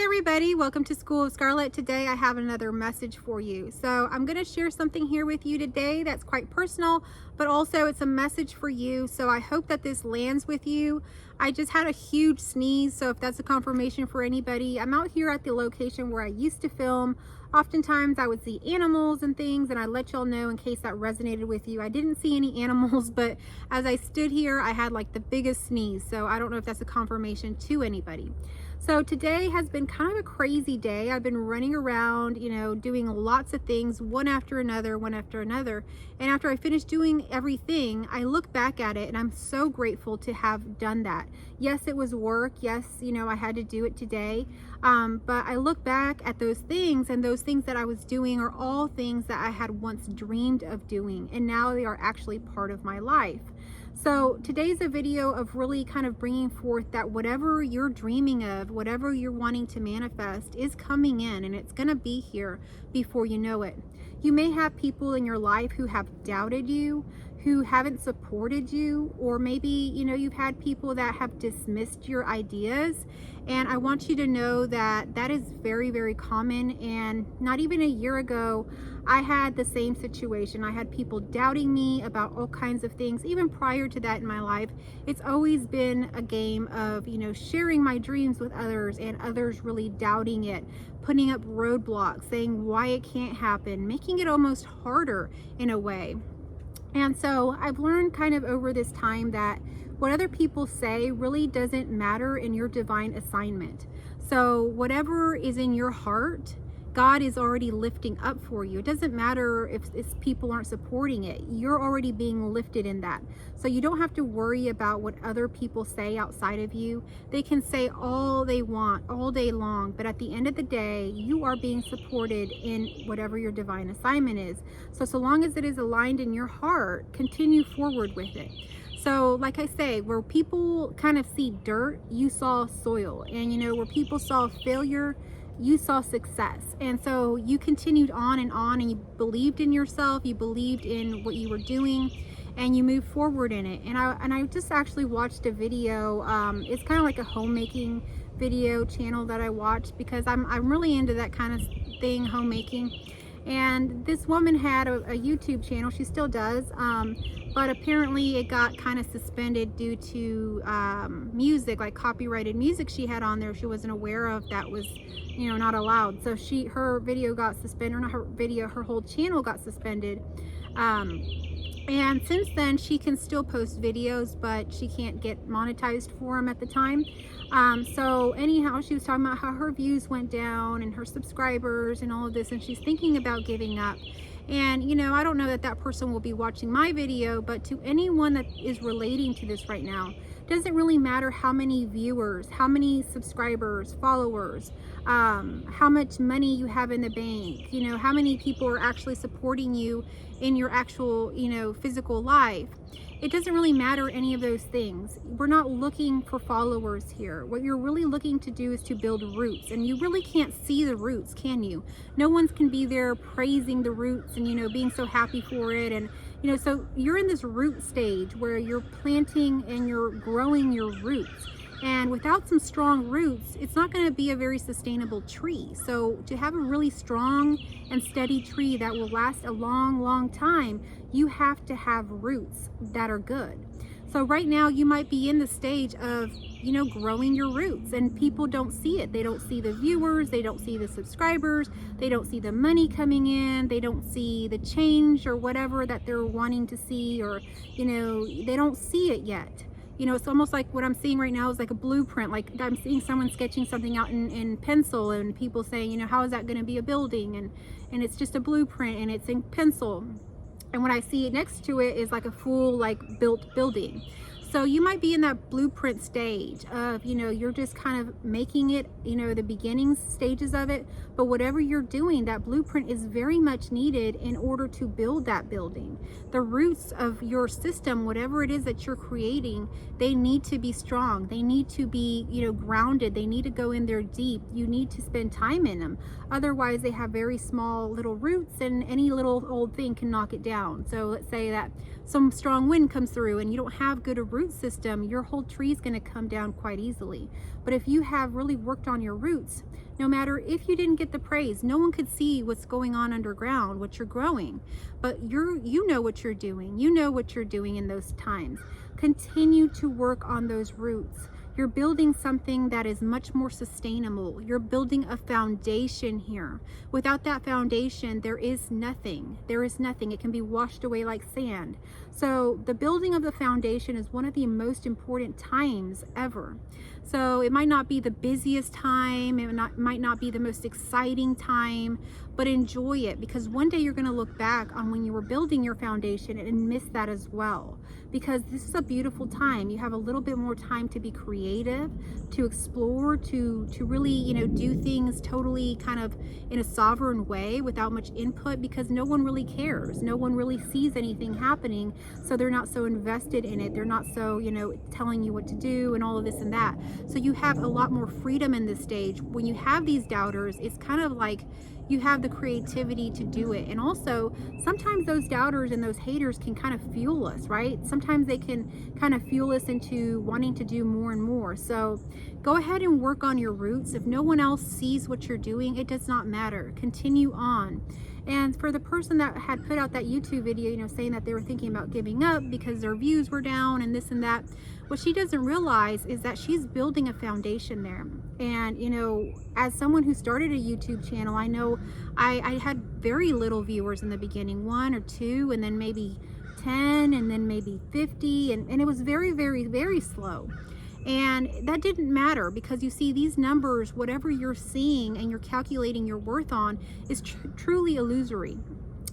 everybody, welcome to School of Scarlet. Today I have another message for you. So I'm going to share something here with you today that's quite personal, but also it's a message for you. So I hope that this lands with you. I just had a huge sneeze, so if that's a confirmation for anybody, I'm out here at the location where I used to film. Oftentimes I would see animals and things, and I let y'all know in case that resonated with you. I didn't see any animals, but as I stood here, I had like the biggest sneeze. So I don't know if that's a confirmation to anybody. So today has been kind of a crazy day. I've been running around, doing lots of things, one after another. And after I finished doing everything, I look back at it and I'm so grateful to have done that. Yes, it was work. Yes, I had to do it today. But I look back at those things, and those things that I was doing are all things that I had once dreamed of doing. And now they are actually part of my life. So today's a video of really kind of bringing forth that whatever you're dreaming of, whatever you're wanting to manifest is coming in, and it's going to be here before you know it. You may have people in your life who have doubted you, who haven't supported you, or maybe, you've had people that have dismissed your ideas. And I want you to know that that is very, very common. And not even a year ago, I had the same situation. I had people doubting me about all kinds of things. Even prior to that in my life, it's always been a game of, sharing my dreams with others and others really doubting it, putting up roadblocks, saying why it can't happen, making it almost harder in a way. And so I've learned kind of over this time that what other people say really doesn't matter in your divine assignment. So whatever is in your heart, God is already lifting up for you. It doesn't matter if people aren't supporting it. You're already being lifted in that. So you don't have to worry about what other people say outside of you. They can say all they want all day long, but at the end of the day, you are being supported in whatever your divine assignment is. So long as it is aligned in your heart, continue forward with it. So like I say, where people kind of see dirt, you saw soil. And where people saw failure, you saw success. And so you continued on, and you believed in yourself, you believed in what you were doing, and you moved forward in it. And I just actually watched a video. It's kind of like a homemaking video channel that I watched, because I'm really into that kind of thing, homemaking. And this woman had a YouTube channel. She still does, but apparently it got kind of suspended due to music, like copyrighted music she had on there. She wasn't aware of that was not allowed. So her video got suspended, or not her video, her whole channel got suspended. And since then she can still post videos, but she can't get monetized for them at the time. So anyhow, she was talking about how her views went down and her subscribers and all of this, and she's thinking about giving up. And I don't know that that person will be watching my video, but to anyone that is relating to this right now, doesn't really matter how many viewers, how many subscribers, followers, how much money you have in the bank, how many people are actually supporting you in your actual, physical life. It doesn't really matter any of those things. We're not looking for followers here. What you're really looking to do is to build roots, and you really can't see the roots, can you? No one can be there praising the roots and, being so happy for it. And, so you're in this root stage where you're planting and you're growing your roots. And without some strong roots, it's not going to be a very sustainable tree. So to have a really strong and steady tree that will last a long, long time, you have to have roots that are good. So right now you might be in the stage of, growing your roots, and people don't see it. They don't see the viewers, they don't see the subscribers, they don't see the money coming in, they don't see the change or whatever that they're wanting to see, or, they don't see it yet. It's almost like what I'm seeing right now is like a blueprint. Like I'm seeing someone sketching something out in pencil, and people saying, how is that going to be a building? And it's just a blueprint, and it's in pencil. And what I see next to it is like a full, like, built building. So you might be in that blueprint stage of, you're just kind of making it, the beginning stages of it. But whatever you're doing, that blueprint is very much needed in order to build that building. The roots of your system, whatever it is that you're creating, they need to be strong. They need to be, grounded. They need to go in there deep. You need to spend time in them. Otherwise, they have very small little roots, and any little old thing can knock it down. So let's say that some strong wind comes through and you don't have good roots root system, your whole tree is going to come down quite easily. But if you have really worked on your roots, no matter if you didn't get the praise, no one could see what's going on underground, what you're growing. But you know what you're doing. You know what you're doing in those times. Continue to work on those roots. You're building something that is much more sustainable. You're building a foundation here. Without that foundation, there is nothing. There is nothing. It can be washed away like sand. So the building of the foundation is one of the most important times ever. So it might not be the busiest time, might not be the most exciting time, but enjoy it, because one day you're going to look back on when you were building your foundation and miss that as well. Because this is a beautiful time. You have a little bit more time to be creative, to explore, to really, do things totally kind of in a sovereign way without much input, because no one really cares. No one really sees anything happening, so they're not so invested in it. They're not so, telling you what to do and all of this and that. So you have a lot more freedom in this stage. When you have these doubters, it's kind of like you have the creativity to do it. And also, sometimes those doubters and those haters can kind of fuel us, right? Sometimes they can kind of fuel us into wanting to do more and more. So go ahead and work on your roots. If no one else sees what you're doing, it does not matter. Continue on. And for the person that had put out that YouTube video, saying that they were thinking about giving up because their views were down and this and that, what she doesn't realize is that she's building a foundation there. And, as someone who started a YouTube channel, I know I had very little viewers in the beginning, 1 or 2, and then maybe 10, and then maybe 50. And it was very, very, very slow. And that didn't matter, because you see, these numbers, whatever you're seeing and you're calculating your worth on, is truly illusory.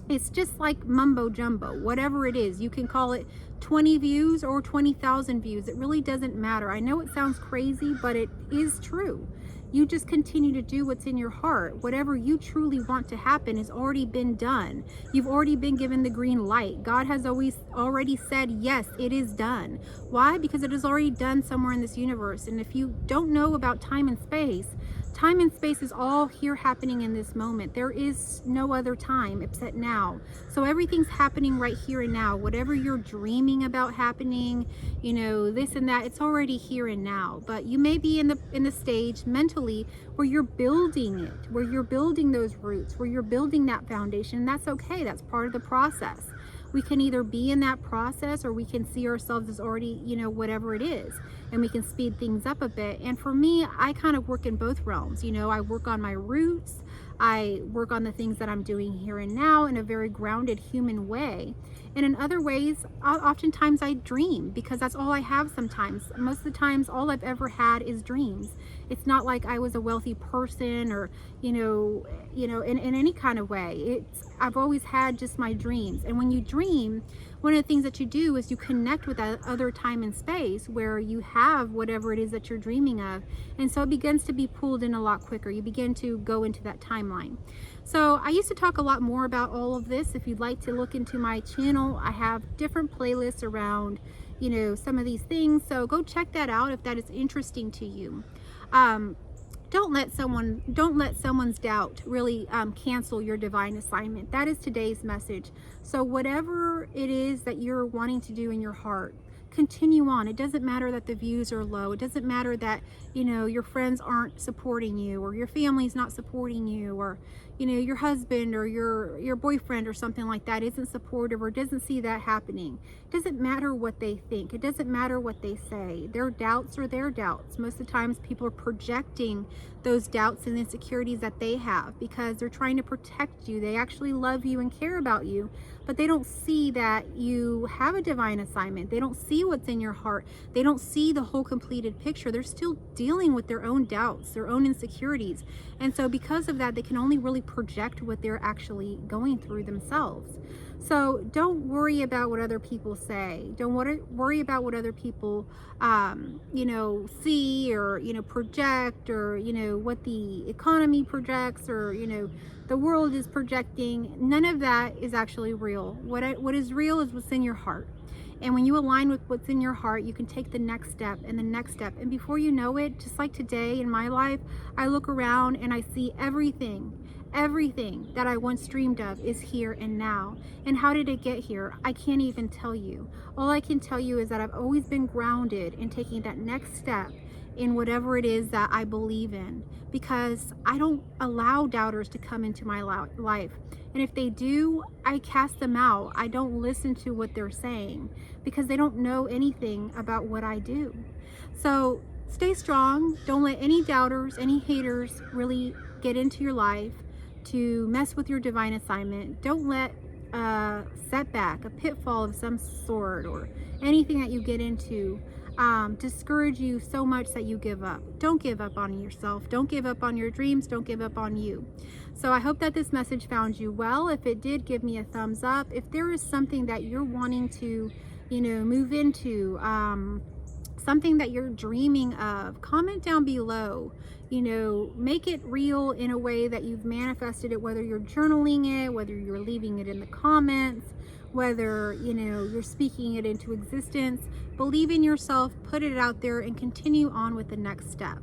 It's just like mumbo jumbo, whatever it is. You can call it 20 views or 20,000 views. It really doesn't matter. I know it sounds crazy, but it is true. You just continue to do what's in your heart. Whatever you truly want to happen has already been done. You've already been given the green light. God has already said, yes, it is done. Why? Because it is already done somewhere in this universe. And if you don't know about time and space is all here happening in this moment. There is no other time except now. So everything's happening right here and now. Whatever you're dreaming about happening, this and that, it's already here and now. But you may be in the stage mentally where you're building it, where you're building those roots, where you're building that foundation. And that's okay. That's part of the process. We can either be in that process, or we can see ourselves as already, whatever it is, and we can speed things up a bit. And for me, I kind of work in both realms. I work on my roots. I work on the things that I'm doing here and now in a very grounded human way. And in other ways, oftentimes I dream, because that's all I have sometimes. Most of the times, all I've ever had is dreams. It's not like I was a wealthy person, or, in any kind of way. I've always had just my dreams. And when you dream, one of the things that you do is you connect with that other time and space where you have whatever it is that you're dreaming of. And so it begins to be pulled in a lot quicker. You begin to go into that timeline. So I used to talk a lot more about all of this. If you'd like to look into my channel, I have different playlists around, some of these things. So go check that out if that is interesting to you. Don't let someone's doubt really cancel your divine assignment. That is today's message. So whatever it is that you're wanting to do in your heart, continue on. It doesn't matter that the views are low. It doesn't matter that, your friends aren't supporting you, or your family's not supporting you, or, your husband or your boyfriend or something like that isn't supportive or doesn't see that happening. It doesn't matter what they think. It doesn't matter what they say. Their doubts are their doubts. Most of the times people are projecting those doubts and insecurities that they have because they're trying to protect you. They actually love you and care about you, but they don't see that you have a divine assignment. They don't see what's in your heart. They don't see the whole completed picture. They're still dealing with their own doubts, their own insecurities. And so because of that, they can only really project what they're actually going through themselves. So don't worry about what other people say. Don't worry about what other people, see or, project, or, what the economy projects, or, the world is projecting. None of that is actually real. What is real is what's in your heart. And when you align with what's in your heart, you can take the next step and the next step. And before you know it, just like today in my life, I look around and I see everything that I once dreamed of is here and now. And how did it get here? I can't even tell you. All I can tell you is that I've always been grounded in taking that next step in whatever it is that I believe in, because I don't allow doubters to come into my life. And if they do, I cast them out. I don't listen to what they're saying because they don't know anything about what I do. So stay strong. Don't let any doubters, any haters really get into your life to mess with your divine assignment. Don't let a setback, a pitfall of some sort, or anything that you get into discourage you so much that you give up. Don't give up on yourself. Don't give up on your dreams. Don't give up on you. So I hope that this message found you well. If it did, give me a thumbs up. If there is something that you're wanting to, move into, something that you're dreaming of, comment down below. Make it real in a way that you've manifested it, whether you're journaling it, whether you're leaving it in the comments, whether you're speaking it into existence. Believe in yourself, put it out there, and continue on with the next step.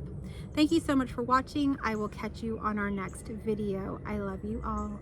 Thank you so much for watching. I will catch you on our next video. I love you all.